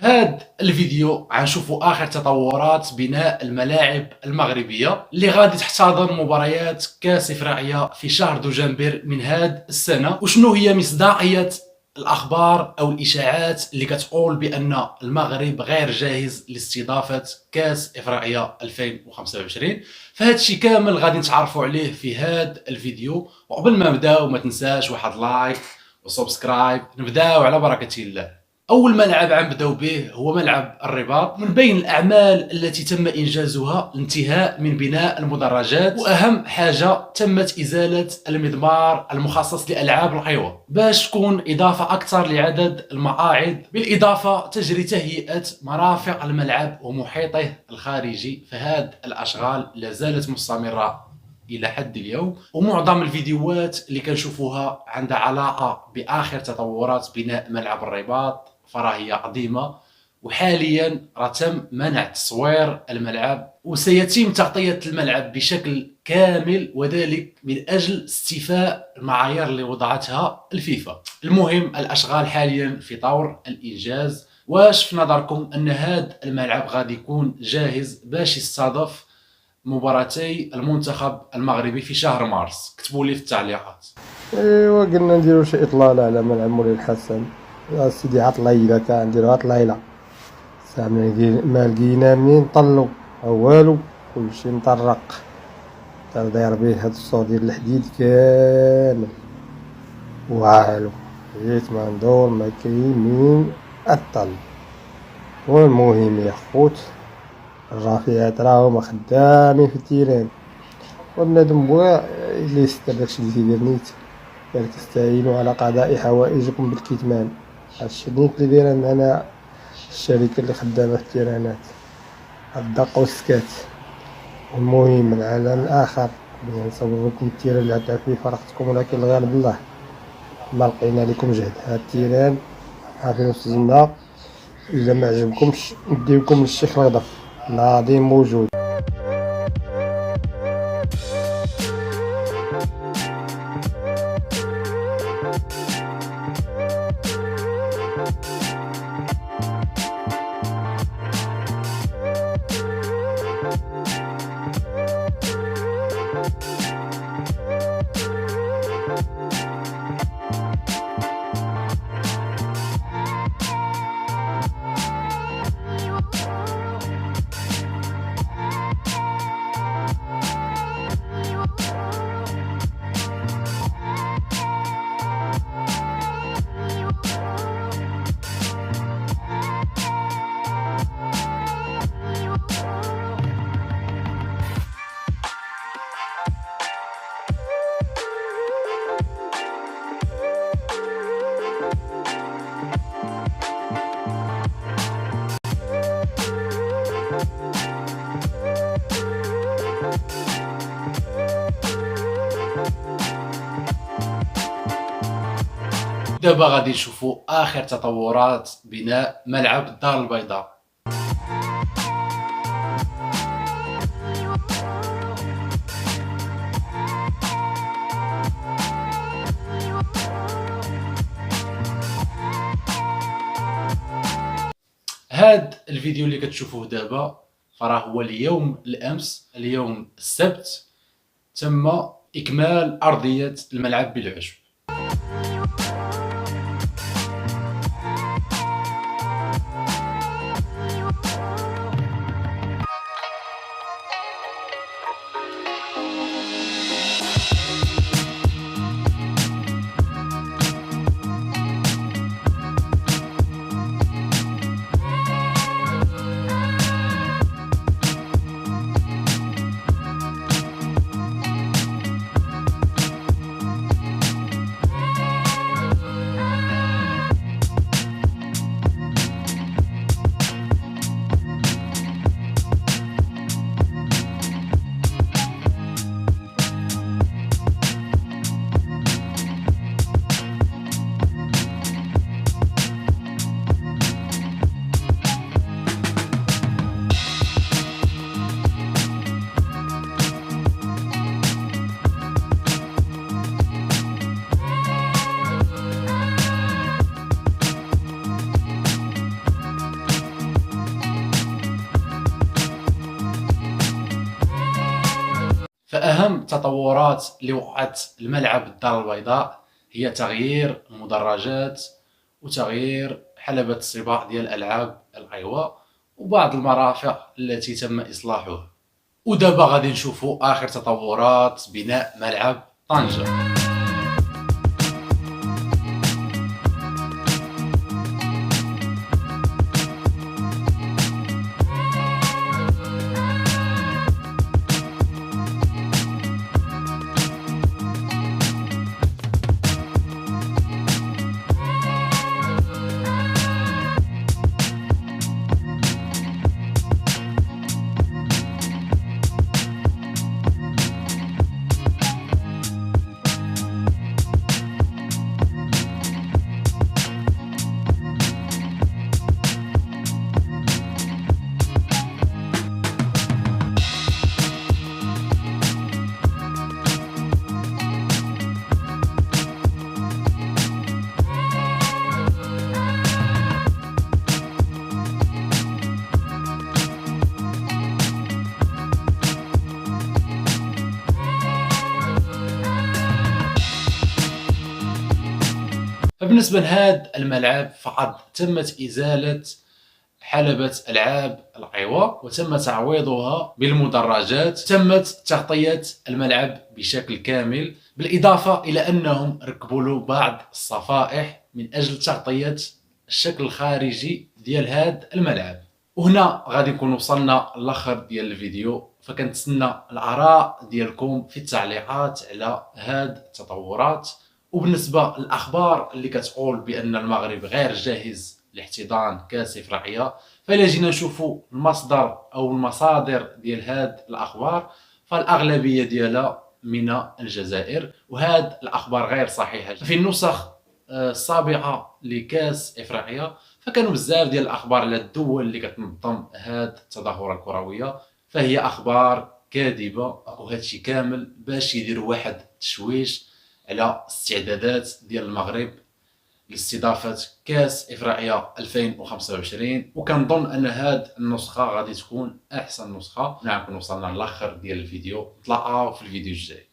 هاد الفيديو غنشوفوا اخر تطورات بناء الملاعب المغربيه اللي غادي تحتضن مباريات كاس افريقيا في شهر دجنبر من هاد السنه. وشنو هي مصداقيه الاخبار او الاشاعات اللي كتقول بان المغرب غير جاهز لاستضافه كاس افريقيا 2025؟ فهاد الشيء كامل غادي نتعرفوا عليه في هاد الفيديو. وقبل ما نبداو ما تنساش واحد لايك وسبسكرايب. نبداو على بركه الله. أول ملعب غنبداو به هو ملعب الرباط. من بين الأعمال التي تم إنجازها الانتهاء من بناء المدرجات، وأهم حاجة تمت إزالة المضمار المخصص لألعاب القوى باش تكون إضافة أكثر لعدد المقاعد. بالإضافة تجري تهيئة مرافق الملعب ومحيطه الخارجي، فهاد الأشغال لازالت مستمرة الى حد اليوم. ومعظم الفيديوهات اللي كنشوفوها عندها علاقه باخر تطورات بناء ملعب الرباط فراهي قديمه، وحاليا راه تم منع تصوير الملعب وسيتم تغطيه الملعب بشكل كامل، وذلك من اجل استيفاء المعايير اللي وضعتها الفيفا. المهم الاشغال حاليا في طور الانجاز. واش في نظركم ان هذا الملعب غادي يكون جاهز باش يستضيف مباراتي المنتخب المغربي في شهر مارس؟ كتبوا لي في التعليقات. ايوا قلنا نديرو شي اطلاله على ملعب مولاي الحسن. يا سيدي عطليله كنديرو عطليله ساعه ما لقينا منين طلو والو، كلشي مطرق داير به هاد الصوت ديال الحديد كامل والو، جيت ما ندور ما كاين مين اطل. والمهم يا خوت الرافعات راهما خدامين في التيران، وبنادم بوا اللي يستر داكشي اللي تيدير نيت قال تستعينوا على قضاء حوائجكم بالكتمان. هادشي نيت اللي دايره معنا الشركه اللي خدامه في التيرانات، الدق والسكات. المهم العالم الاخر بغينا نصور لكم التيران اللي عطا فيه فرقتكم، ولكن الغالب الله ما لقينا لكم جهد. هاد التيران عارفين وسطنا، الا ما عجبكمش نديوكم للشيخ الغضب العظيم موجود. دابا غادي نشوفوا اخر تطورات بناء ملعب الدار البيضاء. هاد الفيديو اللي كتشوفوه دابا فراه هو اليوم الامس، اليوم السبت، تم اكمال ارضيه الملعب بالعشب. اهم التطورات اللي وقعت الملعب الدار البيضاء هي تغيير المدرجات وتغيير حلبة السباق ديال الألعاب الأيواء وبعض المرافق التي تم إصلاحها. ودابا غادي نشوفوا آخر تطورات بناء ملعب طنجة. فبالنسبة لهذا الملعب فقد تمت إزالة حلبة ألعاب الأيواء وتم تعويضها بالمدرجات. تمت تغطية الملعب بشكل كامل، بالإضافة إلى أنهم ركبوا له بعض الصفائح من أجل تغطية الشكل الخارجي ديال هذا الملعب. وهنا غادي نكون وصلنا للآخر ديال الفيديو، فكنتسنى الآراء ديالكم في التعليقات على هذه التطورات. وبالنسبة للأخبار اللي كتقول بأن المغرب غير جاهز لاحتضان كأس إفريقيا، فإلا جينا نشوفوا المصدر أو المصادر ديال هاد الأخبار فالأغلبية ديالها من الجزائر، وهاد الأخبار غير صحيحة. في النسخ السابقة لكأس إفريقيا فكانوا بزاف ديال الأخبار على الدول اللي كتنظم هاد التظاهرة الكروية، فهي أخبار كاذبة، وهادشي كامل باش يديروا واحد التشويش على استعدادات ديال المغرب لاستضافة كأس إفريقيا 2025. وكنظن أن هاد النسخة غادي تكون أحسن نسخة. نكون وصلنا للآخر ديال الفيديو، نتلاقاو في الفيديو الجاي.